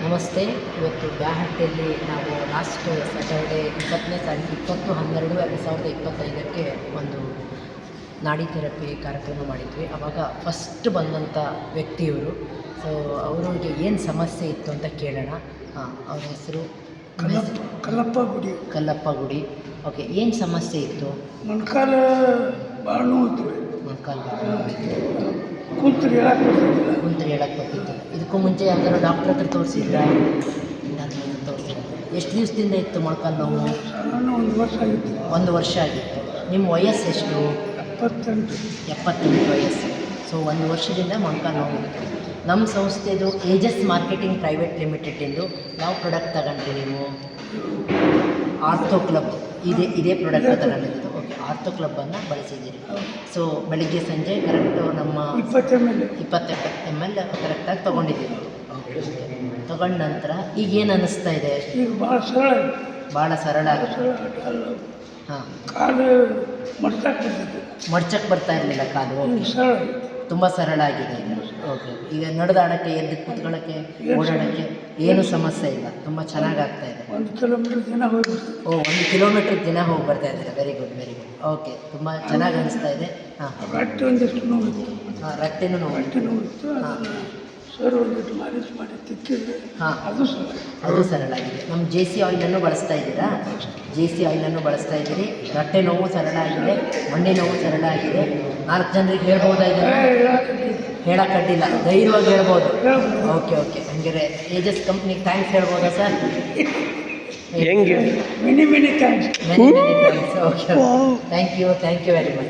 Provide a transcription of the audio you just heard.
ನಮಸ್ತೆ. ಇವತ್ತು ಬ್ಯಾಹಟ್ಟಿಯಲ್ಲಿ ನಾವು ಲಾಸ್ಟ್ ಸ್ಯಾಟರ್ಡೆ 20/12/2025 ಒಂದು ನಾಡಿ ಥೆರಪಿ ಕಾರ್ಯಕ್ರಮ ಮಾಡಿದ್ವಿ. ಆವಾಗ ಫಸ್ಟ್ ಬಂದಂಥ ವ್ಯಕ್ತಿಯವರು. ಸೊ ಅವರಿಗೆ ಏನು ಸಮಸ್ಯೆ ಇತ್ತು ಅಂತ ಕೇಳೋಣ. ಅವ್ರ ಹೆಸರು ಕಲ್ಲಪ್ಪ ಗುಡಿ. ಓಕೆ, ಏನು ಸಮಸ್ಯೆ ಇತ್ತು? ಮೊಣಕಾಲ ಭಾಳ ನೋವು. ಮೊಣಕಾಲು ಕುಂತ್ರೆ ಹೇಳಕ್ಕೆ ಬರ್ತಿತ್ತು. ಇದಕ್ಕೂ ಮುಂಚೆ ಯಾವ್ದಾದ್ರು ಡಾಕ್ಟ್ರ್ ಹತ್ರ ತೋರಿಸಿದ್ರಾ? ತೋರಿಸಿಲ್ಲ. ಎಷ್ಟು ದಿವಸದಿಂದ ಇತ್ತು ಮೊಣಕಾಲು ನೋವು? 1 ವರ್ಷ ಆಗಿತ್ತು. ನಿಮ್ಮ ವಯಸ್ಸು ಎಷ್ಟು? 78 ವಯಸ್ಸು. ಸೊ 1 ವರ್ಷದಿಂದ ಮೊಣಕಾಲು ನೋವು ಇತ್ತು. ನಮ್ಮ ಸಂಸ್ಥೆದು ಏಜಸ್ ಮಾರ್ಕೆಟಿಂಗ್ ಪ್ರೈವೇಟ್ ಲಿಮಿಟೆಡಿಂದು ಯಾವ ಪ್ರಾಡಕ್ಟ್ ತಗೊಂಡ್ರಿ ನೀವು? Ortho Club. ಇದೇ ಪ್ರಾಡಕ್ಟ್ ತಗೊಂಡಿದ್ದು. ಓಕೆ, ಆರ್ಥೋ ಕ್ಲಬ್ಬನ್ನು ಬಳಸಿದ್ದೀರಿ. ಸೊ ಬೆಳಿಗ್ಗೆ ಸಂಜೆ ಕರೆಕ್ಟು ನಮ್ಮ 20 ml ಕರೆಕ್ಟಾಗಿ ತೊಗೊಂಡಿದ್ದೀರಿ. ತೊಗೊಂಡ ನಂತರ ಈಗ ಏನು ಅನ್ನಿಸ್ತಾ ಇದೆ? ಈಗ ಭಾಳ ಸರಳ ಆಗಿದೆ. ಹಾಂ, ಕಾಲು ಮಡ್ಚಕ್ಕೆ ಬರ್ತಾ ಇರಲಿಲ್ಲ ಕಾಲು. ಓಕೆ, ತುಂಬ ಸರಳ ಆಗಿದೆ ಈಗ. ಓಕೆ, ಈಗ ನಡೆದಾಡೋಕ್ಕೆ, ಎದ್ದು ಕೂತ್ಕೊಳ್ಳೋಕ್ಕೆ, ಓಡಾಡೋಕ್ಕೆ ಏನೂ ಸಮಸ್ಯೆ ಇಲ್ಲ. ತುಂಬ ಚೆನ್ನಾಗಿ ಆಗ್ತಾ ಇದೆ. 1 ಕಿಲೋಮೀಟ್ರ್ ದಿನ ಹೋಗಿ 1 ಕಿಲೋಮೀಟ್ರ್ ದಿನ ಹೋಗಿ ಬರ್ತಾ ಇದ್ದೀರಾ. Very good. ಓಕೆ, ತುಂಬ ಚೆನ್ನಾಗಿ ಅನಿಸ್ತಾ ಇದೆ. ಹಾಂ, ರಟ್ಟೆ ಒಂದಿಷ್ಟು ನೋವಿತ್ತು. ಹಾಂ, ರಟ್ಟೆನೂ ನೋವಿತ್ತು. ಸರ್ ಒಂದಿಟ್ಟು ಮಾಲಿಶ್ ಮಾಡಿ ತಿಕ್ಕಿದ್ರೆ ಹಾಂ, ಅದು ಸರಳ ಆಗಿದೆ. ನಮ್ಮ JC ಆಯಿಲನ್ನು ಬಳಸ್ತಾ ಇದ್ದೀರಾ? JC ಆಯಿಲನ್ನು ಬಳಸ್ತಾ ಇದ್ದೀರಿ. ರಟ್ಟೆ ನೋವು ಸರಳ ಆಗಿದೆ, ಮಂಡಿ ನೋವು ಸರಳ ಆಗಿದೆ. 4 ಜನರಿಗೆ ಹೇಳ್ಬೋದಾಗಿದೆ? ಹೇಳೋಕ್ಕಡ್ಡಿಲ್ಲ, ಧೈರ್ಯವಾಗಿ ಹೇಳ್ಬೋದು. ಓಕೆ, ಹಂಗಾರೆ ಏಜಸ್ ಕಂಪ್ನಿಗೆ ಥ್ಯಾಂಕ್ಸ್ ಹೇಳ್ಬೋದಾ ಸರ್? ಹೆಂಗೆ? Many thanks. Okay, thank you very much.